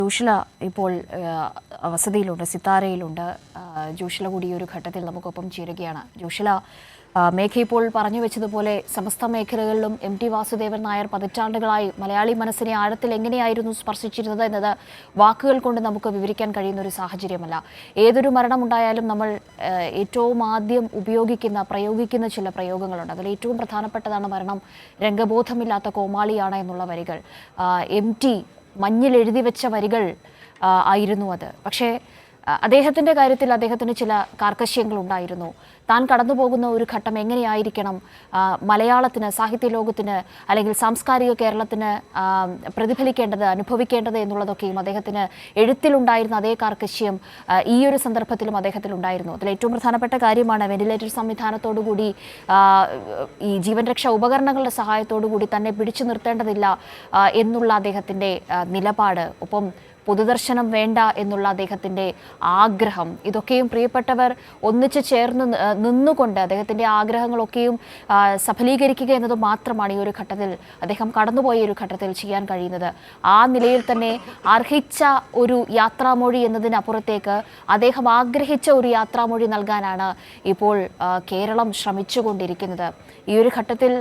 ജോഷില ഇപ്പോൾ വസതിയിലുണ്ട്, സിത്താരയിലുണ്ട്. ജോഷില കൂടി ഈ ഒരു ഘട്ടത്തിൽ നമുക്കൊപ്പം ചേരുകയാണ്. ജോഷില, മേഘ ഇപ്പോൾ പറഞ്ഞു വെച്ചതുപോലെ സമസ്ത മേഖലകളിലും ടി വാസുദേവൻ നായർ പതിറ്റാണ്ടുകളായി മലയാളി മനസ്സിനെ ആഴത്തിൽ എങ്ങനെയായിരുന്നു സ്പർശിച്ചിരുന്നത് എന്നത് വാക്കുകൾ കൊണ്ട് നമുക്ക് വിവരിക്കാൻ കഴിയുന്ന ഒരു സാഹചര്യമല്ല. ഏതൊരു മരണമുണ്ടായാലും നമ്മൾ ഏറ്റവും ആദ്യം പ്രയോഗിക്കുന്ന ചില പ്രയോഗങ്ങളുണ്ട്. അതിൽ ഏറ്റവും പ്രധാനപ്പെട്ടതാണ് മരണം രംഗബോധമില്ലാത്ത കോമാളിയാണ് എന്നുള്ള വരികൾ. ടി മഞ്ഞിൽ എഴുതി വെച്ച വരികൾ ആയിരുന്നു അത്. പക്ഷേ അദ്ദേഹത്തിൻ്റെ കാര്യത്തിൽ അദ്ദേഹത്തിന് ചില കാർക്കശ്യങ്ങളുണ്ടായിരുന്നു. താൻ കടന്നു പോകുന്ന ഒരു ഘട്ടം എങ്ങനെയായിരിക്കണം മലയാളത്തിന്, സാഹിത്യ ലോകത്തിന്, അല്ലെങ്കിൽ സാംസ്കാരിക കേരളത്തിന് പ്രതിഫലിക്കേണ്ടത്, അനുഭവിക്കേണ്ടത് എന്നുള്ളതൊക്കെയും അദ്ദേഹത്തിന് എഴുത്തിലുണ്ടായിരുന്ന അതേ കാർക്കശ്യം ഈ ഒരു സന്ദർഭത്തിലും അദ്ദേഹത്തിലുണ്ടായിരുന്നു. അതിൽ ഏറ്റവും പ്രധാനപ്പെട്ട കാര്യമാണ് വെന്റിലേറ്റർ സംവിധാനത്തോടുകൂടി ഈ ജീവൻ രക്ഷാ ഉപകരണങ്ങളുടെ സഹായത്തോടുകൂടി തന്നെ പിടിച്ചു നിർത്തേണ്ടതില്ല എന്നുള്ള അദ്ദേഹത്തിൻ്റെ നിലപാട്, ഒപ്പം പൊതുദർശനം വേണ്ട എന്നുള്ള അദ്ദേഹത്തിൻ്റെ ആഗ്രഹം, ഇതൊക്കെയും പ്രിയപ്പെട്ടവർ ഒന്നിച്ച് ചേർന്ന് നിന്നുകൊണ്ട് അദ്ദേഹത്തിൻ്റെ ആഗ്രഹങ്ങളൊക്കെയും സഫലീകരിക്കുക എന്നത് മാത്രമാണ് ഈ ഒരു ഘട്ടത്തിൽ, അദ്ദേഹം കടന്നുപോയ ഒരു ഘട്ടത്തിൽ ചെയ്യാൻ കഴിയുന്നത്. ആ നിലയിൽ തന്നെ അർഹിച്ച ഒരു യാത്രാമൊഴി എന്നതിനപ്പുറത്തേക്ക് അദ്ദേഹം ആഗ്രഹിച്ച ഒരു യാത്രാമൊഴി നൽകാനാണ് ഇപ്പോൾ കേരളം ശ്രമിച്ചുകൊണ്ടിരിക്കുന്നത്. ഈ ഒരു ഘട്ടത്തിൽ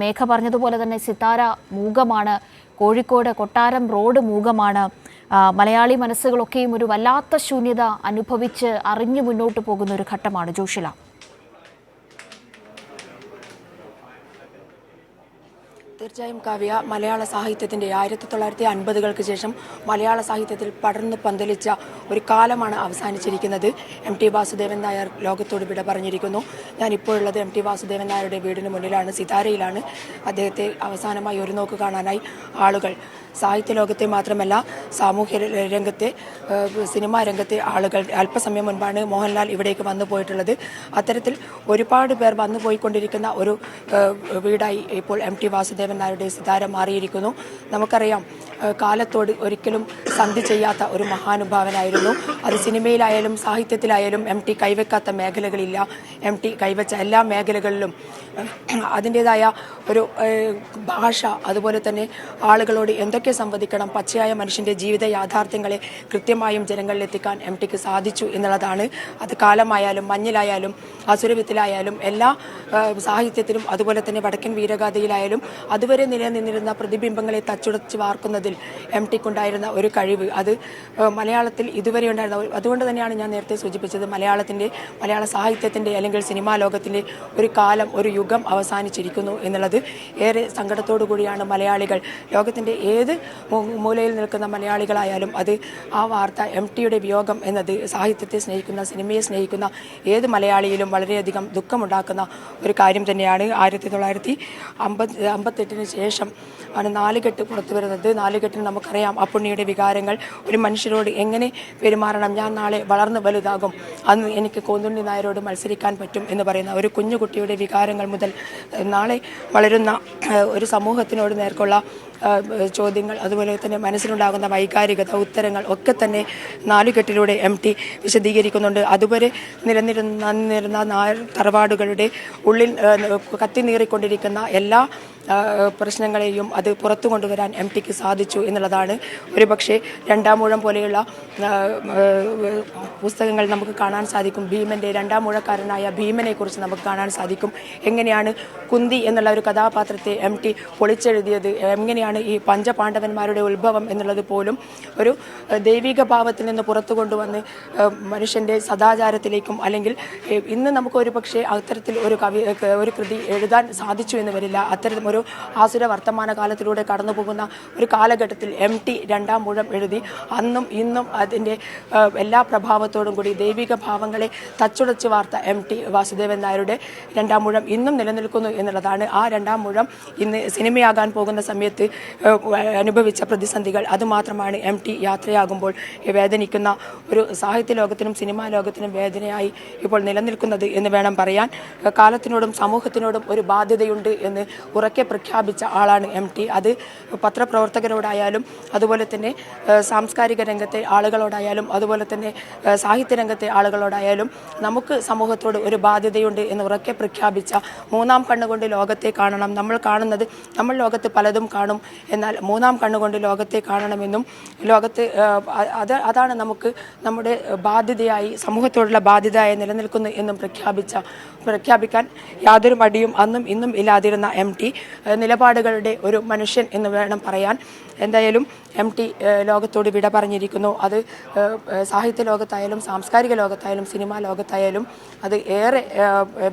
മേഘ പറഞ്ഞതുപോലെ തന്നെ സിത്താര മൂകമാണ്, കോഴിക്കോട് കൊട്ടാരം റോഡ് മൂകമാണ്. മലയാളി മനസ്സുകളൊക്കെയും ഒരു വല്ലാത്ത ശൂന്യത അനുഭവിച്ച് അറിഞ്ഞു മുന്നോട്ട് പോകുന്ന ഒരു ഘട്ടമാണ്. ജോഷില, തീർച്ചയായും കാവ്യ, മലയാള സാഹിത്യത്തിൻ്റെ 1950-കൾക്ക് ശേഷം മലയാള സാഹിത്യത്തിൽ പടർന്നു പന്തലിച്ച ഒരു കാലമാണ് അവസാനിച്ചിരിക്കുന്നത്. ടി വാസുദേവൻ നായർ ലോകത്തോട് വിട പറഞ്ഞിരിക്കുന്നു. ഞാനിപ്പോഴുള്ളത് ടി വാസുദേവൻ നായരുടെ വീടിന് മുന്നിലാണ്, സിതാരയിലാണ്. അദ്ദേഹത്തെ അവസാനമായി ഒരു നോക്ക് കാണാനായി ആളുകൾ, സാഹിത്യ ലോകത്തെ മാത്രമല്ല സാമൂഹ്യ രംഗത്തെ, സിനിമാ രംഗത്തെ ആളുകൾ, അല്പസമയം മുൻപാണ് മോഹൻലാൽ ഇവിടേക്ക് വന്നു പോയിട്ടുള്ളത്. അത്തരത്തിൽ ഒരുപാട് പേർ വന്നു പോയിക്കൊണ്ടിരിക്കുന്ന ഒരു വീടായി ഇപ്പോൾ ടി വാസുദേവൻ നായരുടെ സിതാര മാറിയിരിക്കുന്നു. നമുക്കറിയാം, കാലത്തോട് ഒരിക്കലും സന്ധി ചെയ്യാത്ത ഒരു മഹാനുഭാവനായിരുന്നു. അത് സിനിമയിലായാലും സാഹിത്യത്തിലായാലും ടി കൈവെക്കാത്ത മേഖലകളില്ല. ടി കൈവച്ച എല്ലാ മേഖലകളിലും അതിൻ്റെതായ ഒരു ഭാഷ, അതുപോലെ തന്നെ ആളുകളോട് എന്തൊക്കെ സംവദിക്കണം, പച്ചയായ മനുഷ്യൻ്റെ ജീവിത യാഥാർത്ഥ്യങ്ങളെ കൃത്യമായും ജനങ്ങളിലെത്തിക്കാൻ ടിക്ക് സാധിച്ചു എന്നുള്ളതാണ്. അത് കാലമായാലും മഞ്ഞിലായാലും അസുരവിത്തിലായാലും എല്ലാ സാഹിത്യത്തിലും, അതുപോലെ തന്നെ വടക്കൻ വീരഗാഥയിലായാലും അതുവരെ നിലനിന്നിരുന്ന പ്രതിബിംബങ്ങളെ തച്ചുടച്ച് വാർക്കുന്നതിൽ ടിക്കുണ്ടായിരുന്ന ഒരു കഴിവ്, അത് മലയാളത്തിൽ ഇതുവരെ ഉണ്ടായിരുന്ന, അതുകൊണ്ട് തന്നെയാണ് ഞാൻ നേരത്തെ സൂചിപ്പിച്ചത്, മലയാള സാഹിത്യത്തിൻ്റെ അല്ലെങ്കിൽ സിനിമാ ലോകത്തിൻ്റെ ഒരു കാലം, ഒരു യുഗം അവസാനിച്ചിരിക്കുന്നു എന്നുള്ളത്. ഏറെ സങ്കടത്തോടു കൂടിയാണ് മലയാളികൾ, ലോകത്തിൻ്റെ ഏത് മൂലയിൽ നിൽക്കുന്ന മലയാളികളായാലും അത് ആ വാർത്ത, ടിയുടെ വിയോഗം എന്നത് സാഹിത്യത്തെ സ്നേഹിക്കുന്ന, സിനിമയെ സ്നേഹിക്കുന്ന ഏത് മലയാളിയിലും വളരെയധികം ദുഃഖമുണ്ടാക്കുന്ന ഒരു കാര്യം തന്നെയാണ്. 1958 ശേഷം ആണ് നാലുകെട്ട് പുറത്തു വരുന്നത്. നാലുകെട്ടിന് നമുക്കറിയാം ആ പുണ്യയുടെ വികാരങ്ങൾ, ഒരു മനുഷ്യരോട് എങ്ങനെ പെരുമാറണം, ഞാൻ നാളെ വളർന്ന് വലുതാകും, അന്ന് എനിക്ക് കോന്തുണ്ണി നായരോട് മത്സരിക്കാൻ പറ്റും എന്ന് പറയുന്ന ഒരു കുഞ്ഞുകുട്ടിയുടെ വികാരങ്ങൾ മുതൽ നാളെ വളരുന്ന ഒരു സമൂഹത്തിനോട് നേർക്കുള്ള ചോദ്യങ്ങൾ, അതുപോലെ തന്നെ മനസ്സിലുണ്ടാകുന്ന വൈകാരികത, ഉത്തരങ്ങൾ ഒക്കെ തന്നെ നാലുകെട്ടിലൂടെ ടി വിശദീകരിക്കുന്നുണ്ട്. അതുവരെ നിലനിന്നിരുന്ന നായർ തറവാടുകളുടെ ഉള്ളിൽ കത്തിനീറിക്കൊണ്ടിരിക്കുന്ന എല്ലാ പ്രശ്നങ്ങളെയും അത് പുറത്തു കൊണ്ടുവരാൻ ടിക്ക് സാധിച്ചു എന്നുള്ളതാണ്. ഒരുപക്ഷെ രണ്ടാമൂഴം പോലെയുള്ള പുസ്തകങ്ങൾ നമുക്ക് കാണാൻ സാധിക്കും. ഭീമൻ്റെ, രണ്ടാമൂഴക്കാരനായ ഭീമനെ കുറിച്ച് നമുക്ക് കാണാൻ സാധിക്കും. എങ്ങനെയാണ് കുന്തി എന്നുള്ള ഒരു കഥാപാത്രത്തെ ടി പൊളിച്ചെഴുതിയത്, എങ്ങനെയാണ് ഈ പഞ്ചപാണ്ഡവന്മാരുടെ ഉത്ഭവം എന്നുള്ളത് പോലും ഒരു ദൈവിക ഭാവത്തിൽ നിന്ന് പുറത്തു കൊണ്ടുവന്ന് മനുഷ്യൻ്റെ സദാചാരത്തിലേക്കും, അല്ലെങ്കിൽ ഇന്ന് നമുക്ക് ഒരു പക്ഷേ അത്തരത്തിൽ ഒരു കൃതി എഴുതാൻ സാധിച്ചു എന്ന് വരില്ല. അത്തരം ഒരു ആസുര വർത്തമാന കാലത്തിലൂടെ കടന്നു പോകുന്ന ഒരു കാലഘട്ടത്തിൽ ടി രണ്ടാമൂഴം എഴുതി അന്നും ഇന്നും അതിൻ്റെ എല്ലാ പ്രഭാവത്തോടും കൂടി ദൈവിക ഭാവങ്ങളെ തച്ചുടച്ച് വാർത്ത ടി വാസുദേവൻ നായരുടെ രണ്ടാമൂഴം ഇന്നും നിലനിൽക്കുന്നു എന്നുള്ളതാണ്. ആ രണ്ടാമൂഴം ഇന്ന് സിനിമയാകാൻ പോകുന്ന സമയത്ത് അനുഭവിച്ച പ്രതിസന്ധികൾ, അതുമാത്രമാണ് ടി യാത്രയാകുമ്പോൾ വേദനിക്കുന്ന ഒരു സാഹിത്യ ലോകത്തിനും സിനിമാ ലോകത്തിനും വേദനയായി ഇപ്പോൾ നിലനിൽക്കുന്നത് എന്ന് വേണം പറയാൻ. കാലത്തിനോടും സമൂഹത്തിനോടും ഒരു ബാധ്യതയുണ്ട് എന്ന് ഉറക്കെ പ്രഖ്യാപിച്ച ആളാണ് ടി. അത് പത്രപ്രവർത്തകരോടായാലും, അതുപോലെ തന്നെ സാംസ്കാരിക രംഗത്തെ ആളുകളോടായാലും, അതുപോലെ തന്നെ സാഹിത്യ രംഗത്തെ ആളുകളോടായാലും നമുക്ക് സമൂഹത്തോട് ഒരു ബാധ്യതയുണ്ട് എന്ന് ഉറക്കെ പ്രഖ്യാപിച്ച, മൂന്നാം കണ്ണുകൊണ്ട് ലോകത്തെ കാണണം, നമ്മൾ ലോകത്ത് പലതും കാണും, എന്നാൽ മൂന്നാം കണ്ണുകൊണ്ട് ലോകത്തെ കാണണമെന്നും ലോകത്ത് അതാണ് നമുക്ക് നമ്മുടെ ബാധ്യതയായി സമൂഹത്തോടുള്ള ബാധ്യതയായി നിലനിൽക്കുന്നു എന്നും പ്രഖ്യാപിക്കാൻ യാതൊരു മടിയും അന്നും ഇന്നും ഇല്ലാതിരുന്ന MT നിലപാടുകളുടെ ഒരു മനുഷ്യൻ എന്ന് വേണം പറയാൻ. എന്തായാലും MT ലോകത്തോട് വിട പറഞ്ഞിരിക്കുന്നു. അത് സാഹിത്യ ലോകത്തായാലും സാംസ്കാരിക ലോകത്തായാലും സിനിമാ ലോകത്തായാലും അത് ഏറെ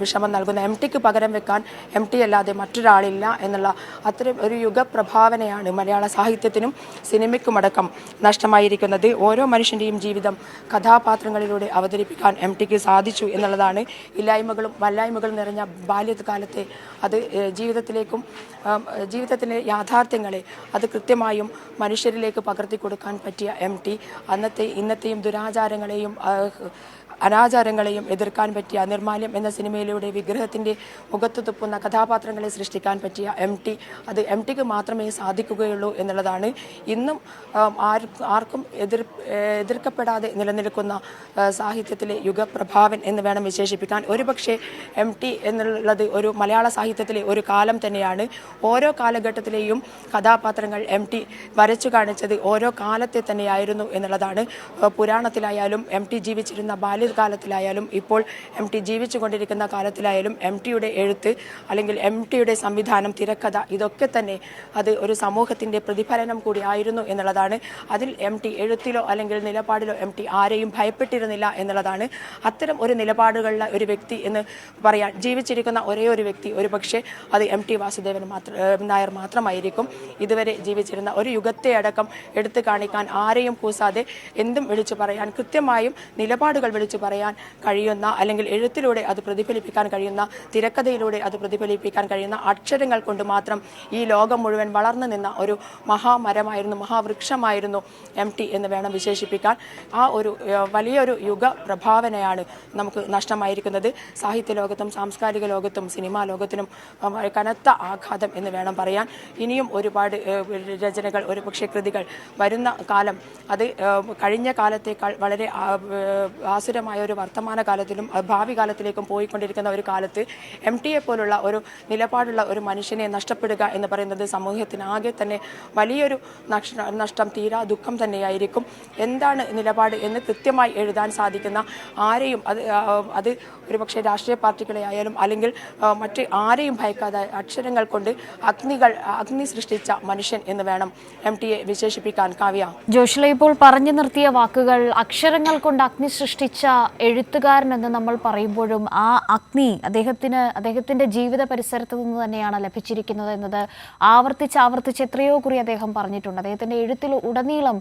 വിഷമം നൽകുന്ന, MTക്ക് പകരം വെക്കാൻ MT അല്ലാതെ മറ്റൊരാളില്ല എന്നുള്ള അത്തരം ഒരു യുഗപ്രഭാവനയാണ് മലയാള സാഹിത്യത്തിനും സിനിമയ്ക്കുമടക്കം നഷ്ടമായിരിക്കുന്നത്. ഓരോ മനുഷ്യൻ്റെയും ജീവിതം കഥാപാത്രങ്ങളിലൂടെ അവതരിപ്പിക്കാൻ MTക്ക് സാധിച്ചു എന്നുള്ളതാണ്. ഇല്ലായ്മകളും വല്ലായ്മകളും നിറഞ്ഞ ബാല്യകാലത്തെ അത് ജീവിതത്തിലെ യാഥാർത്ഥ്യങ്ങളെ അത് കൃത്യമായും മനുഷ്യരിലേക്ക് പകർത്തി കൊടുക്കാൻ പറ്റിയ MT ഇന്നത്തെയും ദുരാചാരങ്ങളെയും അനാചാരങ്ങളെയും എതിർക്കാൻ പറ്റിയ നിർമാല്യം എന്ന സിനിമയിലൂടെ വിഗ്രഹത്തിൻ്റെ മുഖത്ത് തുപ്പുന്ന കഥാപാത്രങ്ങളെ സൃഷ്ടിക്കാൻ പറ്റിയ അത് MTക്ക് മാത്രമേ സാധിക്കുകയുള്ളൂ എന്നുള്ളതാണ്. ഇന്നും ആർക്കും എതിർക്കപ്പെടാതെ നിലനിൽക്കുന്ന സാഹിത്യത്തിലെ യുഗപ്രഭാവൻ എന്ന് വേണം വിശേഷിപ്പിക്കാൻ. ഒരുപക്ഷെ MT എന്നുള്ളത് ഒരു മലയാള സാഹിത്യത്തിലെ ഒരു കാലം തന്നെയാണ്. ഓരോ കാലഘട്ടത്തിലെയും കഥാപാത്രങ്ങൾ MT വരച്ചു കാണിച്ചത് ഓരോ കാലത്തെ തന്നെയായിരുന്നു എന്നുള്ളതാണ്. പുരാണത്തിലായാലും MT ജീവിച്ചിരുന്ന കാലത്തിലായാലും ഇപ്പോൾ MT ജീവിച്ചു കൊണ്ടിരിക്കുന്ന കാലത്തിലായാലും MTയുടെ എഴുത്ത് അല്ലെങ്കിൽ MTയുടെ സംവിധാനം, തിരക്കഥ ഇതൊക്കെ തന്നെ അത് ഒരു സമൂഹത്തിൻ്റെ പ്രതിഫലനം കൂടി ആയിരുന്നു എന്നുള്ളതാണ്. അതിൽ MT എഴുത്തിലോ അല്ലെങ്കിൽ നിലപാടിലോ MT ആരെയും ഭയപ്പെട്ടിരുന്നില്ല എന്നുള്ളതാണ്. അത്തരം ഒരു നിലപാടുകളുള്ള ഒരു വ്യക്തി എന്ന് പറയാൻ ജീവിച്ചിരിക്കുന്ന ഒരേ ഒരു വ്യക്തി ഒരുപക്ഷെ അത് MT വാസുദേവൻ നായർ മാത്രമായിരിക്കും. ഇതുവരെ ജീവിച്ചിരുന്ന ഒരു യുഗത്തെ അടക്കം എടുത്തു കാണിക്കാൻ ആരെയും കൂസാതെ എന്തും വിളിച്ചു പറയാൻ, കൃത്യമായും നിലപാടുകൾ വിളിച്ചു പറയാൻ കഴിയുന്ന, അല്ലെങ്കിൽ എഴുത്തിലൂടെ അത് പ്രതിഫലിപ്പിക്കാൻ കഴിയുന്ന, തിരക്കഥയിലൂടെ അത് പ്രതിഫലിപ്പിക്കാൻ കഴിയുന്ന, അക്ഷരങ്ങൾ കൊണ്ട് മാത്രം ഈ ലോകം മുഴുവൻ വളർന്നു നിന്ന ഒരു മഹാമരമായിരുന്നു, മഹാവൃക്ഷമായിരുന്നു MT എന്ന് വേണം വിശേഷിപ്പിക്കാൻ. ആ ഒരു വലിയൊരു യുഗ പ്രഭാവനയാണ് നമുക്ക് നഷ്ടമായിരിക്കുന്നത്. സാഹിത്യ ലോകത്തും സാംസ്കാരിക ലോകത്തും സിനിമാ ലോകത്തിനും കനത്ത ആഘാതം എന്ന് വേണം പറയാൻ. ഇനിയും ഒരുപാട് രചനകൾ, ഒരുപക്ഷെ കൃതികൾ വരുന്ന കാലം അത് കഴിഞ്ഞ കാലത്തേക്കാൾ വളരെ ആസുരമായ ഒരു വർത്തമാന കാലത്തിലും ഭാവി കാലത്തിലേക്കും പോയിക്കൊണ്ടിരിക്കുന്ന ഒരു കാലത്ത് MTയെ പോലുള്ള ഒരു നിലപാടുള്ള ഒരു മനുഷ്യനെ നഷ്ടപ്പെടുക എന്ന് പറയുന്നത് സമൂഹത്തിനാകെ തന്നെ വലിയൊരു നഷ്ടം, തീരാ ദുഃഖം തന്നെയായിരിക്കും. എന്താണ് നിലപാട് എന്ന് കൃത്യമായി എഴുതാൻ സാധിക്കുന്ന ആരെയും അത് ഒരുപക്ഷെ രാഷ്ട്രീയ പാർട്ടികളെ ആയാലും അല്ലെങ്കിൽ മറ്റ് ആരെയും ഭയക്കാതെ അക്ഷരങ്ങൾ കൊണ്ട് അഗ്നി സൃഷ്ടിച്ച മനുഷ്യൻ എന്ന് വേണം MTയെ വിശേഷിപ്പിക്കാൻ. കാവ്യ, ജോഷ്ല ഇപ്പോൾ പറഞ്ഞു നിർത്തിയ വാക്കുകൾ, അക്ഷരങ്ങൾ കൊണ്ട് അഗ്നി സൃഷ്ടിച്ച എഴുത്തുകാരൻ എന്ന് നമ്മൾ പറയുമ്പോഴും ആ അഗ്നി അദ്ദേഹത്തിന്റെ ജീവിത പരിസരത്ത് നിന്ന് തന്നെയാണ് ലഭിച്ചിരിക്കുന്നത് എന്നത് ആവർത്തിച്ച് എത്രയോ കുറി അദ്ദേഹം പറഞ്ഞിട്ടുണ്ട്. അദ്ദേഹത്തിന്റെ എഴുത്തിൽ ഉടനീളം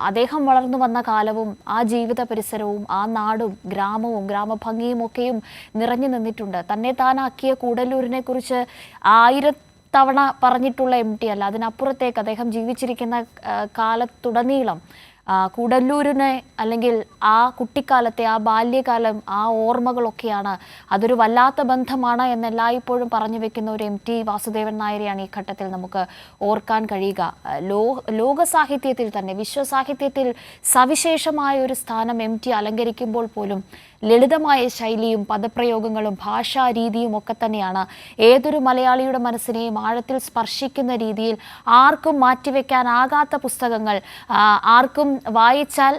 അദ്ദേഹം വളർന്നു വന്ന കാലവും ആ ജീവിത പരിസരവും ആ നാടും ഗ്രാമവും ഗ്രാമഭംഗിയും ഒക്കെയും നിറഞ്ഞു നിന്നിട്ടുണ്ട്. തന്നെ താനാക്കിയ കൂടല്ലൂരിനെ കുറിച്ച് 1000 തവണ പറഞ്ഞിട്ടുള്ള MT അല്ല, അതിനപ്പുറത്തേക്ക് അദ്ദേഹം ജീവിച്ചിരിക്കുന്ന കാലത്തുടനീളം കൂടല്ലൂരിനെ അല്ലെങ്കിൽ ആ കുട്ടിക്കാലത്തെ ആ ബാല്യകാലം, ആ ഓർമ്മകളൊക്കെയാണ്, അതൊരു വല്ലാത്ത ബന്ധമാണ് എന്നെല്ലായ്പ്പോഴും പറഞ്ഞു വെക്കുന്ന ഒരു MT വാസുദേവൻ നായരെയാണ് ഈ ഘട്ടത്തിൽ നമുക്ക് ഓർക്കാൻ കഴിയുക. ലോക സാഹിത്യത്തിൽ തന്നെ, വിശ്വസാഹിത്യത്തിൽ സവിശേഷമായ ഒരു സ്ഥാനം MT അലങ്കരിക്കുമ്പോൾ പോലും ലളിതമായ ശൈലിയും പദപ്രയോഗങ്ങളും ഭാഷാ രീതിയും ഒക്കെ തന്നെയാണ് ഏതൊരു മലയാളിയുടെ മനസ്സിനെയും ആഴത്തിൽ സ്പർശിക്കുന്ന രീതിയിൽ ആർക്കും മാറ്റിവെക്കാനാകാത്ത പുസ്തകങ്ങൾ, ആർക്കും വായിച്ചാൽ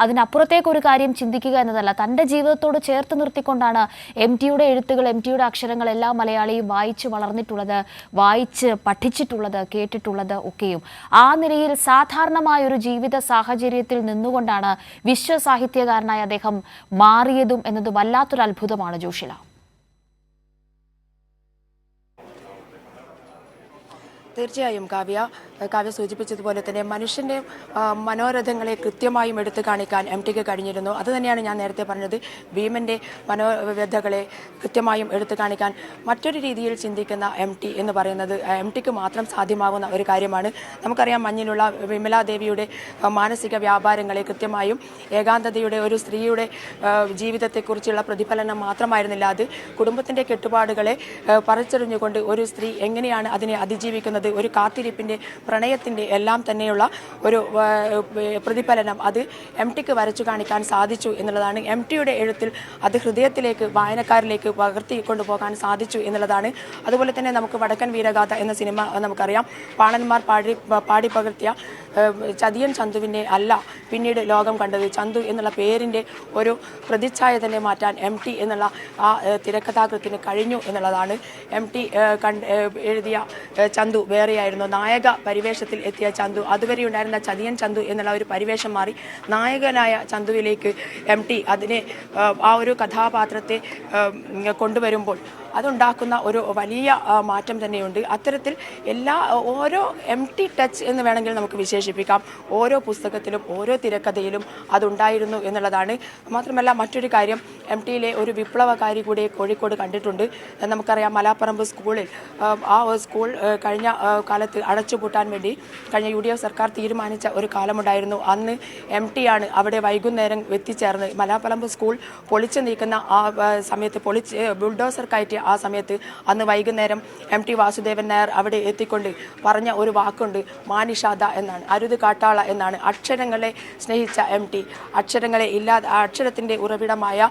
അതിനപ്പുറത്തേക്കൊരു കാര്യം ചിന്തിക്കുക എന്നതല്ല, തൻ്റെ ജീവിതത്തോട് ചേർത്ത് നിർത്തിക്കൊണ്ടാണ് MTയുടെ എഴുത്തുകൾ, MTയുടെ അക്ഷരങ്ങൾ എല്ലാ മലയാളിയും വായിച്ച് വളർന്നിട്ടുള്ളത്, വായിച്ച് പഠിച്ചിട്ടുള്ളത്, കേട്ടിട്ടുള്ളത് ഒക്കെയും. ആ നിലയിൽ സാധാരണമായൊരു ജീവിത സാഹചര്യത്തിൽ നിന്നുകൊണ്ടാണ് വിശ്വസാഹിത്യകാരനായ അദ്ദേഹം മാറിയതും എന്നത് വല്ലാത്തൊരു അത്ഭുതമാണ് ജോഷില. തീർച്ചയായും കാവ്യ സൂചിപ്പിച്ചതുപോലെ തന്നെ മനുഷ്യൻ്റെ മനോരഥങ്ങളെ കൃത്യമായും എടുത്തു കാണിക്കാൻ MTക്ക് കഴിഞ്ഞിരുന്നു. അതുതന്നെയാണ് ഞാൻ നേരത്തെ പറഞ്ഞത്. ഭീമൻ്റെ മനോരഥകളെ കൃത്യമായും എടുത്തു കാണിക്കാൻ മറ്റൊരു രീതിയിൽ ചിന്തിക്കുന്ന MT എന്ന് പറയുന്നത് MTക്ക് മാത്രം സാധ്യമാകുന്ന ഒരു കാര്യമാണ്. നമുക്കറിയാം, മഞ്ഞിലുള്ള വിമലാദേവിയുടെ മാനസിക വ്യാപാരങ്ങളെ കൃത്യമായും ഏകാന്തതയുടെ ഒരു സ്ത്രീയുടെ ജീവിതത്തെക്കുറിച്ചുള്ള പ്രതിഫലനം മാത്രമായിരുന്നില്ല, അത് കുടുംബത്തിൻ്റെ കെട്ടുപാടുകളെ പറിച്ചെറിഞ്ഞുകൊണ്ട് ഒരു സ്ത്രീ എങ്ങനെയാണ് അതിനെ അതിജീവിക്കുന്നത്, ഒരു കാത്തിരിപ്പിൻ്റെ പ്രണയത്തിൻ്റെ എല്ലാം തന്നെയുള്ള ഒരു പ്രതിഫലനം അത് MTക്ക് വരച്ചു കാണിക്കാൻ സാധിച്ചു എന്നുള്ളതാണ്. MTയുടെ എഴുത്തിൽ അത് ഹൃദയത്തിലേക്ക് വായനക്കാരിലേക്ക് പകർത്തിക്കൊണ്ടു പോകാൻ സാധിച്ചു എന്നുള്ളതാണ്. അതുപോലെ തന്നെ നമുക്ക് വടക്കൻ വീരഗാഥ എന്ന സിനിമ നമുക്കറിയാം. പാണന്മാർ പാടി പകർത്തിയ ചതിയൻ ചന്തുവിനെ അല്ല പിന്നീട് ലോകം കണ്ടത്. ചന്തു എന്നുള്ള പേരിൻ്റെ ഒരു പ്രതിച്ഛായ തന്നെ മാറ്റാൻ MT എന്നുള്ള ആ തിരക്കഥാകൃത്തിന് കഴിഞ്ഞു എന്നുള്ളതാണ്. MT എഴുതിയ ചന്തു വേറെയായിരുന്നു. നായക പരിവേഷത്തിൽ എത്തിയ ചന്തു അതുവരെ ഉണ്ടായിരുന്ന ചതിയൻ ചന്തു എന്നുള്ള ഒരു പരിവേഷം മാറി നായകനായ ചന്തുവിലേക്ക് MT അതിനെ ആ ഒരു കഥാപാത്രത്തെ കൊണ്ടുവരുമ്പോൾ അതുണ്ടാക്കുന്ന ഒരു വലിയ മാറ്റം തന്നെയുണ്ട്. അത്തരത്തിൽ ഓരോ MT ടച്ച് എന്ന് വേണമെങ്കിൽ നമുക്ക് വിശേഷിപ്പിക്കാം. ഓരോ പുസ്തകത്തിലും ഓരോ തിരക്കഥയിലും അതുണ്ടായിരുന്നു എന്നുള്ളതാണ്. മാത്രമല്ല മറ്റൊരു കാര്യം, MTയിലെ ഒരു വിപ്ലവകാരി കൂടി കോഴിക്കോട് കണ്ടിട്ടുണ്ട്. നമുക്കറിയാം മലാപ്പറമ്പ് സ്കൂളിൽ ആ സ്കൂൾ കഴിഞ്ഞ കാലത്ത് അടച്ചുപൂട്ടാൻ വേണ്ടി കഴിഞ്ഞ UDF സർക്കാർ തീരുമാനിച്ച ഒരു കാലമുണ്ടായിരുന്നു. അന്ന് MT ആണ് അവിടെ വൈകുന്നേരം എത്തിച്ചേർന്ന് മലാപ്പറമ്പ് സ്കൂൾ പൊളിച്ചു നീക്കുന്ന ആ സമയത്ത് ബുൾഡോസർ കയറ്റിയ ആ സമയത്ത് അന്ന് വൈകുന്നേരം MT വാസുദേവൻ നായർ അവിടെ എത്തിക്കൊണ്ട് പറഞ്ഞ ഒരു വാക്കുണ്ട്, മാനിഷാദ എന്നാണ്, അരുത് കാട്ടാള എന്നാണ്. അക്ഷരങ്ങളെ സ്നേഹിച്ച MT അക്ഷരത്തിൻ്റെ ഉറവിടമായ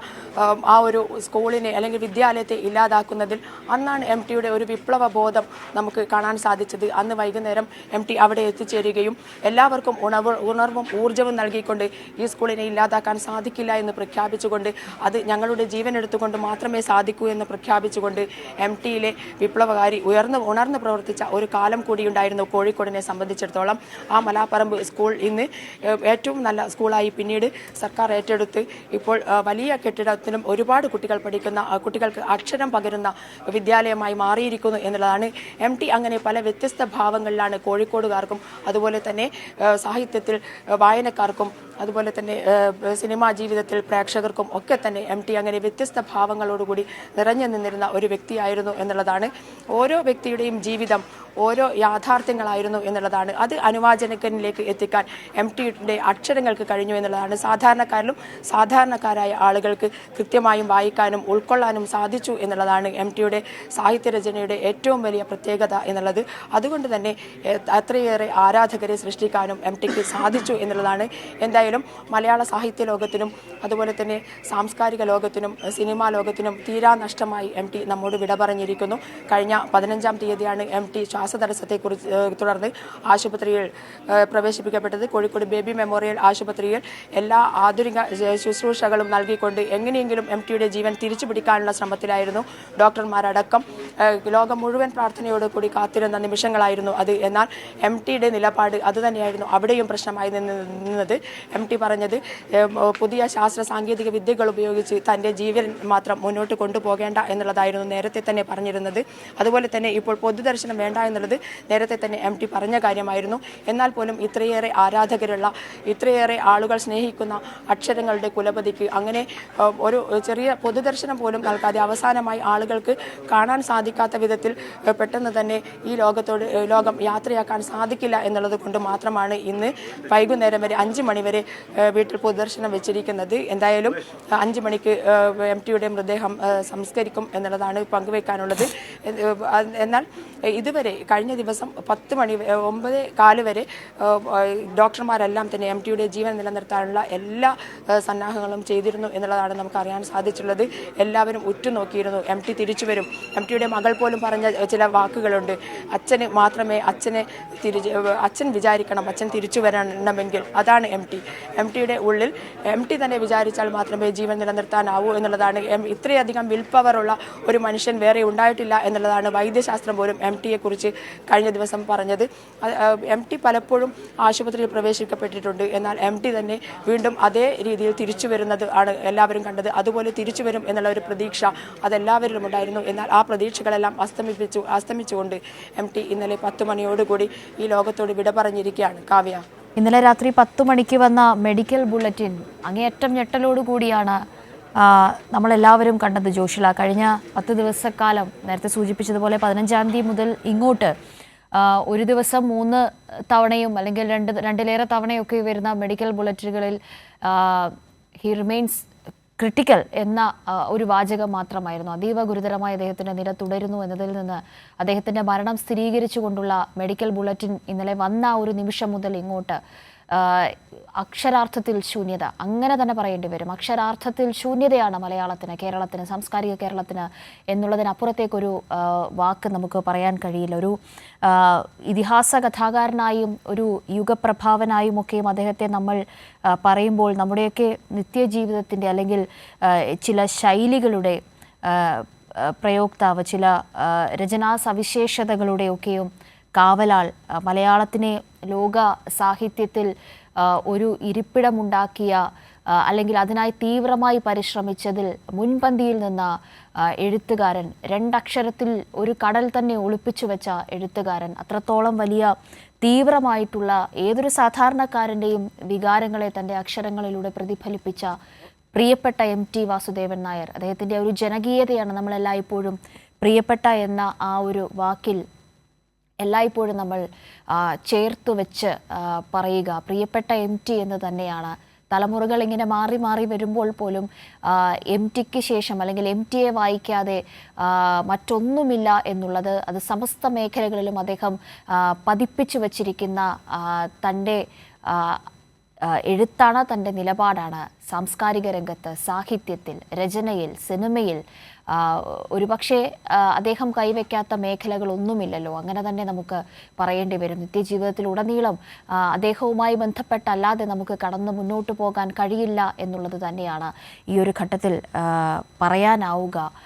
ആ ഒരു സ്കൂളിനെ അല്ലെങ്കിൽ വിദ്യാലയത്തെ ഇല്ലാതാക്കുന്നതിൽ അന്നാണ് MTയുടെ ഒരു വിപ്ലവ ബോധം നമുക്ക് കാണാൻ സാധിച്ചത്. അന്ന് വൈകുന്നേരം MT അവിടെ എത്തിച്ചേരുകയും എല്ലാവർക്കും ഉണർവും ഊർജ്ജവും നൽകിക്കൊണ്ട് ഈ സ്കൂളിനെ ഇല്ലാതാക്കാൻ സാധിക്കില്ല എന്ന് പ്രഖ്യാപിച്ചുകൊണ്ട് അത് ഞങ്ങളുടെ ജീവൻ എടുത്തുകൊണ്ട് മാത്രമേ സാധിക്കൂ എന്ന് പ്രഖ്യാപിച്ചുകൊണ്ട് MTയിലെ വിപ്ലവകാരി ഉണർന്ന് പ്രവർത്തിച്ച ഒരു കാലം കൂടിയുണ്ടായിരുന്നു കോഴിക്കോടിനെ സംബന്ധിച്ചിടത്തോളം. ആ മലാപ്പറമ്പ് സ്കൂൾ ഇന്ന് ഏറ്റവും നല്ല സ്കൂളായി പിന്നീട് സർക്കാർ ഏറ്റെടുത്ത് ഇപ്പോൾ വലിയ കെട്ടിടത്തിലും ഒരുപാട് കുട്ടികൾ പഠിക്കുന്ന കുട്ടികൾക്ക് അക്ഷരം പകരുന്ന വിദ്യാലയമായി മാറിയിരിക്കുന്നു എന്നുള്ളതാണ്. MT അങ്ങനെ പല വ്യത്യസ്ത ഭാവങ്ങളിലാണ് കോഴിക്കോടുകാർക്കും അതുപോലെ തന്നെ സാഹിത്യത്തിൽ വായനക്കാർക്കും അതുപോലെ തന്നെ സിനിമാ ജീവിതത്തിൽ പ്രേക്ഷകർക്കും ഒക്കെ തന്നെ MT അങ്ങനെ വ്യത്യസ്ത ഭാവങ്ങളോടുകൂടി നിറഞ്ഞു നിന്നിരുന്ന ഒരു വ്യക്തിയായിരുന്നു എന്നുള്ളതാണ്. ഓരോ വ്യക്തിയുടെയും ജീവിതം ഓരോ യാഥാർത്ഥ്യങ്ങളായിരുന്നു എന്നുള്ളതാണ്. അത് അനുവാചകനിലേക്ക് എത്തിക്കാൻ MTയുടെ അക്ഷരങ്ങൾക്ക് കഴിഞ്ഞു എന്നുള്ളതാണ്. സാധാരണക്കാരായ ആളുകൾക്ക് കൃത്യമായും വായിക്കാനും ഉൾക്കൊള്ളാനും സാധിച്ചു എന്നുള്ളതാണ് MTയുടെ സാഹിത്യരചനയുടെ ഏറ്റവും വലിയ പ്രത്യേകത എന്നുള്ളത്. അതുകൊണ്ട് തന്നെ അത്രയേറെ ആരാധകരെ സൃഷ്ടിക്കാനും MTക്ക് സാധിച്ചു എന്നുള്ളതാണ്. എന്തായാലും മലയാള സാഹിത്യ ലോകത്തിനും അതുപോലെ തന്നെ സാംസ്കാരിക ലോകത്തിനും സിനിമാ ലോകത്തിനും തീരാ നഷ്ടമായി MT നമ്മോട് വിട പറഞ്ഞിരിക്കുന്നു. കഴിഞ്ഞ 15-ാം തീയതിയാണ് MT ശ്വാസതടസ്സത്തെക്കുറിച്ച് തുടർന്ന് ആശുപത്രിയിൽ പ്രവേശിപ്പിക്കപ്പെട്ടത്. കോഴിക്കോട് ബേബി മെമ്മോറിയൽ ആശുപത്രിയിൽ എല്ലാ ആധുനിക ശുശ്രൂഷകളും നൽകിക്കൊണ്ട് എങ്ങനെയെങ്കിലും MTയുടെ ജീവൻ തിരിച്ചുപിടിക്കാനുള്ള ശ്രമത്തിലായിരുന്നു ഡോക്ടർമാരടക്കം. ലോകം മുഴുവൻ പ്രാർത്ഥനയോടുകൂടി കാത്തിരുന്ന നിമിഷങ്ങളായിരുന്നു അത്. എന്നാൽ MTയുടെ നിലപാട് അതുതന്നെയായിരുന്നു അവിടെയും പ്രശ്നമായി നിന്നത്. MT പറഞ്ഞത് പുതിയ ശാസ്ത്ര സാങ്കേതിക വിദ്യകൾ ഉപയോഗിച്ച് തൻ്റെ ജീവൻ മാത്രം മുന്നോട്ട് കൊണ്ടുപോകേണ്ട എന്നുള്ളതായിരുന്നു നേരത്തെ തന്നെ പറഞ്ഞിരുന്നത്. അതുപോലെ തന്നെ ഇപ്പോൾ പൊതുദർശനം വേണ്ട എന്നുള്ളത് നേരത്തെ തന്നെ MT പറഞ്ഞ കാര്യമായിരുന്നു. എന്നാൽ പോലും ഇത്രയേറെ ആരാധകരുള്ള ഇത്രയേറെ ആളുകൾ സ്നേഹിക്കുന്ന അക്ഷരങ്ങളുടെ കുലപതിക്ക് അങ്ങനെ ഒരു ചെറിയ പൊതുദർശനം പോലും നൽകാതെ അവസാനമായി ആളുകൾക്ക് കാണാൻ സാധിക്കാത്ത വിധത്തിൽ പെട്ടെന്ന് തന്നെ ഈ ലോകം യാത്രയാക്കാൻ സാധിക്കില്ല എന്നുള്ളത് കൊണ്ട് മാത്രമാണ് ഇന്ന് വൈകുന്നേരം വരെ 5 മണി വരെ വീട്ടിൽ പൊതുദർശനം വെച്ചിരിക്കുന്നത്. എന്തായാലും 5 മണിക്ക് MTയുടെ മൃതദേഹം സംസ്കരിക്കും എന്നുള്ളതാണ് പങ്കുവെക്കാനുള്ളത്. എന്നാൽ ഇതുവരെ കഴിഞ്ഞ ദിവസം 9:15 വരെ ഡോക്ടർമാരെല്ലാം തന്നെ MTയുടെ ജീവൻ നിലനിർത്താനുള്ള എല്ലാ സന്നാഹങ്ങളും ചെയ്തിരുന്നു എന്നുള്ളതാണ് നമുക്ക് അറിയാൻ സാധിച്ചുള്ളത്. എല്ലാവരും ഉറ്റുനോക്കിയിരുന്നു MT തിരിച്ചു വരും. MTയുടെ മകൾ പോലും പറഞ്ഞ ചില വാക്കുകളുണ്ട്. അച്ഛൻ വിചാരിക്കണം, അച്ഛൻ തിരിച്ചു വരണമെങ്കിൽ അതാണ് MTയുടെ ഉള്ളിൽ MT തന്നെ വിചാരിച്ചാൽ മാത്രമേ ജീവൻ നിലനിർത്താനാവൂ എന്നുള്ളതാണ്. ഇത്രയധികം വിൽ പവറുള്ള ഒരു മനുഷ്യൻ വേറെ ഉണ്ടായിട്ടില്ല എന്നുള്ളതാണ് വൈദ്യശാസ്ത്രം പോലും MTയെക്കുറിച്ച് കഴിഞ്ഞ ദിവസം പറഞ്ഞത്. MT പലപ്പോഴും ആശുപത്രിയിൽ പ്രവേശിക്കപ്പെട്ടിട്ടുണ്ട്. എന്നാൽ MT തന്നെ വീണ്ടും അതേ രീതിയിൽ തിരിച്ചു വരുന്നത് ആണ് എല്ലാവരും കണ്ടത്. അതുപോലെ തിരിച്ചു വരും എന്നുള്ള ഒരു പ്രതീക്ഷ അതെല്ലാവരിലും ഉണ്ടായിരുന്നു. എന്നാൽ ആ പ്രതീക്ഷകളെല്ലാം അസ്തമിച്ചുകൊണ്ട് MT ഇന്നലെ 10 മണിയോടുകൂടി ഈ ലോകത്തോട് വിട പറഞ്ഞിരിക്കുകയാണ്. കാവ്യ, ഇന്നലെ രാത്രി 10 മണിക്ക് വന്ന മെഡിക്കൽ ബുള്ളറ്റിൻ അങ്ങേയറ്റം ഞെട്ടലോടുകൂടിയാണ് നമ്മളെല്ലാവരും കണ്ടത്. ജോഷില, കഴിഞ്ഞ 10 ദിവസക്കാലം നേരത്തെ സൂചിപ്പിച്ചതുപോലെ 15-ാം തീയതി മുതൽ ഇങ്ങോട്ട് ഒരു ദിവസം 3 തവണയും അല്ലെങ്കിൽ 2-ലേറെ തവണയൊക്കെ വരുന്ന മെഡിക്കൽ ബുള്ളറ്റിനുകളിൽ ഹി റിമെയിൻസ് ക്രിട്ടിക്കൽ എന്ന ഒരു വാചകം മാത്രമായിരുന്നു. അതീവ ഗുരുതരമായ അദ്ദേഹത്തിൻ്റെ നില തുടരുന്നു എന്നതിൽ നിന്ന് അദ്ദേഹത്തിൻ്റെ മരണം സ്ഥിരീകരിച്ചുകൊണ്ടുള്ള മെഡിക്കൽ ബുള്ളറ്റിൻ ഇന്നലെ വന്ന ഒരു നിമിഷം മുതൽ ഇങ്ങോട്ട് അക്ഷരാർത്ഥത്തിൽ ശൂന്യത, അങ്ങനെ തന്നെ പറയേണ്ടി വരും. അക്ഷരാർത്ഥത്തിൽ ശൂന്യതയാണ് മലയാളത്തിന്, കേരളത്തിന്, സാംസ്കാരിക കേരളത്തിന് എന്നുള്ളതിനപ്പുറത്തേക്കൊരു വാക്ക് നമുക്ക് പറയാൻ കഴിയില്ല. ഒരു ഇതിഹാസ കഥാകാരനായും ഒരു യുഗപ്രഭാവനായും ഒക്കെയും അദ്ദേഹത്തെ നമ്മൾ പറയുമ്പോൾ നമ്മുടെയൊക്കെ നിത്യജീവിതത്തിൻ്റെ അല്ലെങ്കിൽ ചില ശൈലികളുടെ പ്രയോക്താവ്, ചില രചനാ സവിശേഷതകളുടെയൊക്കെയും കാവലാൾ, മലയാളത്തിനെ ലോക സാഹിത്യത്തിൽ ഒരു ഇരിപ്പിടമുണ്ടാക്കിയ അല്ലെങ്കിൽ അതിനായി തീവ്രമായി പരിശ്രമിച്ചതിൽ മുൻപന്തിയിൽ നിന്ന എഴുത്തുകാരൻ, രണ്ടക്ഷരത്തിൽ ഒരു കടൽ തന്നെ ഒളിപ്പിച്ചു വെച്ച എഴുത്തുകാരൻ, അത്രത്തോളം വലിയ തീവ്രമായിട്ടുള്ള ഏതൊരു സാധാരണക്കാരൻ്റെയും വികാരങ്ങളെ തൻ്റെ അക്ഷരങ്ങളിലൂടെ പ്രതിഫലിപ്പിച്ച പ്രിയപ്പെട്ട MT വാസുദേവൻ നായർ. അദ്ദേഹത്തിൻ്റെ ഒരു ജനകീയതയാണ് നമ്മളെല്ലായ്പ്പോഴും പ്രിയപ്പെട്ട എന്ന ആ ഒരു വാക്കിൽ എല്ലായ്പ്പോഴും നമ്മൾ ചേർത്ത് വെച്ച് പറയുക. പ്രിയപ്പെട്ട MT എന്ന് തന്നെയാണ്. തലമുറകൾ ഇങ്ങനെ മാറി മാറി വരുമ്പോൾ പോലും MTക്ക് ശേഷം അല്ലെങ്കിൽ MTയെ വായിക്കാതെ മറ്റൊന്നുമില്ല എന്നുള്ളത്, അത് സമസ്ത മേഖലകളിലും അദ്ദേഹം പതിപ്പിച്ചു വച്ചിരിക്കുന്ന തൻ്റെ എഴുത്താണ്, തൻ്റെ നിലപാടാണ്. സാംസ്കാരിക രംഗത്ത്, സാഹിത്യത്തിൽ, രചനയിൽ, സിനിമയിൽ ഒരുപക്ഷെ അദ്ദേഹം കൈവയ്ക്കാത്ത മേഖലകളൊന്നുമില്ലല്ലോ, അങ്ങനെ തന്നെ നമുക്ക് പറയേണ്ടി വരും. നിത്യജീവിതത്തിലുടനീളം അദ്ദേഹവുമായി ബന്ധപ്പെട്ടല്ലാതെ നമുക്ക് കടന്ന് മുന്നോട്ട് പോകാൻ കഴിയില്ല എന്നുള്ളത് തന്നെയാണ് ഈ ഒരു ഘട്ടത്തിൽ പറയാനാവുക.